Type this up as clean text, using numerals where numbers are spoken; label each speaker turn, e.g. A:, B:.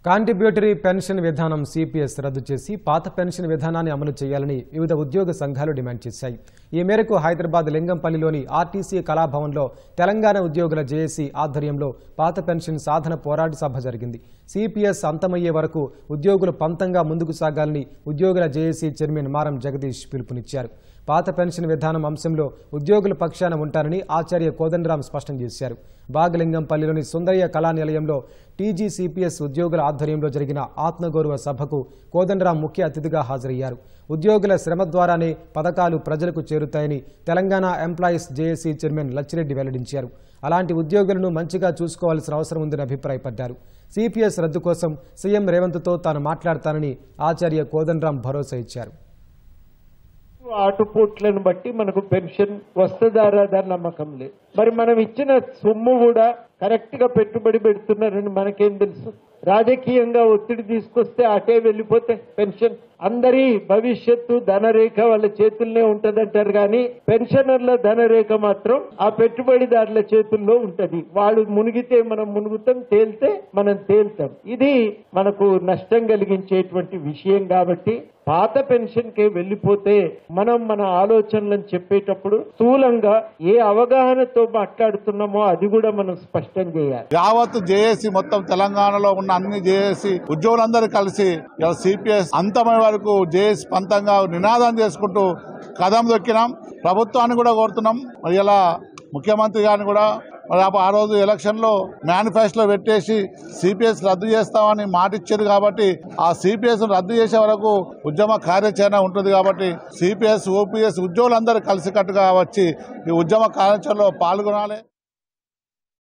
A: Contributory pension విధానం CPS రద్దు చేసి పాత పెన్షన్ విధానాన్ని అమలు చేయాలని వివిధ ఉద్యోగ సంఘాలు డిమాండ్ చేశాయి. ఈ మేరకు హైదరాబాద్ లింగంపల్లిలోని ఆర్టీసీ కళాభవన్లో తెలంగాణ ఉద్యోగుల జేఏసీ ఆధ్వర్యంలో పాత పెన్షన్ సాధన పోరాట సభ జరిగింది. సిపిఎస్ అంతమయ్యే వరకు ఉద్యోగులు పంతంగా ముందుకు సాగాలని ఉద్యోగుల జేఏసీ చైర్మన్ మారం జగదీష్ పిలుపునిచ్చారు. పాత పెన్షన్ విధానం అంశంలో ఉద్యోగుల పక్షాన ఉంటారని ఆచార్య కోదండరాం స్పష్టం చేశారు. బాగలింగంపల్లిలోని సుందరయ్య కళా నిలయంలో టీజీసీపీఎస్ ఉద్యోగుల ఆధ్వర్యంలో జరిగిన ఆత్మగౌరవ సభకు కోదండరాం ముఖ్య అతిథిగా హాజరయ్యారు. ఉద్యోగుల శ్రమ ద్వారానే పథకాలు ప్రజలకు చేరుతాయని Telangana employees JAC chairman Lachireddy వెల్లడించారు. అలాంటి ఉద్యోగులను మంచిగా చూసుకోవాల్సిన అవసరం ఉందని అభిప్రాయపడ్డారు. సిపిఎస్ రద్దు కోసం సీఎం రేవంత్తో తాను మాట్లాడతానని ఆచార్య కోదండరాం భరోసా ఇచ్చారు.
B: ఆటుపోట్లను బట్టి మనకు పెన్షన్ వస్తుందారా దాని నమ్మకం లేదు. మరి మనం ఇచ్చిన సొమ్ము కూడా కరెక్ట్ గా పెట్టుబడి పెడుతున్నారని మనకేం తెలుసు? రాజకీయంగా ఒత్తిడి తీసుకొస్తే అటే వెళ్ళిపోతే పెన్షన్ అందరి భవిష్యత్తు ధనరేఖ వాళ్ళ చేతుల్లోనే ఉంటదంటారు, కానీ పెన్షనర్ల ధనరేఖ మాత్రం ఆ పెట్టుబడిదారుల చేతుల్లో ఉంటది. వాళ్ళు మునిగితే మనం మునుగుతాం, తేలితే మనం తేలుతాం. ఇది మనకు నష్టం కలిగించేటువంటి విషయం. కాబట్టి పాత పెన్షన్ కే వెళ్లిపోతే మనం మన ఆలోచనలను చెప్పేటప్పుడు స్థూలంగా ఏ అవగాహనతో మాట్లాడుతున్నామో అది కూడా మనం స్పష్టం చేయాలి.
C: యావత్ జేఏసీ మొత్తం తెలంగాణలో ఉన్న అన్ని జేఏసీ ఉద్యోగులందరూ కలిసి సిపిఎస్ అంతమయ్యే వరకు జేఏసీ పంతంగా నినాదం చేసుకుంటూ కదం దొక్కినాం. ప్రభుత్వాన్ని కూడా కోరుతున్నాం. మరి ఇలా ముఖ్యమంత్రి గారిని కూడా మరి ఆ రోజు ఎలక్షన్ లో మేనిఫెస్టోలో పెట్టేసి సిపిఎస్ రద్దు చేస్తామని మాట ఇచ్చారు. కాబట్టి ఆ సిపిఎస్ రద్దు చేసే వరకు ఉద్యమ కార్యాచరణ ఉంటుంది. కాబట్టి సిపిఎస్ ఓపీఎస్ ఉద్యోగులందరూ కలిసికట్టుగా వచ్చి ఈ ఉద్యమ కార్యాచరణలో పాల్గొనాలి.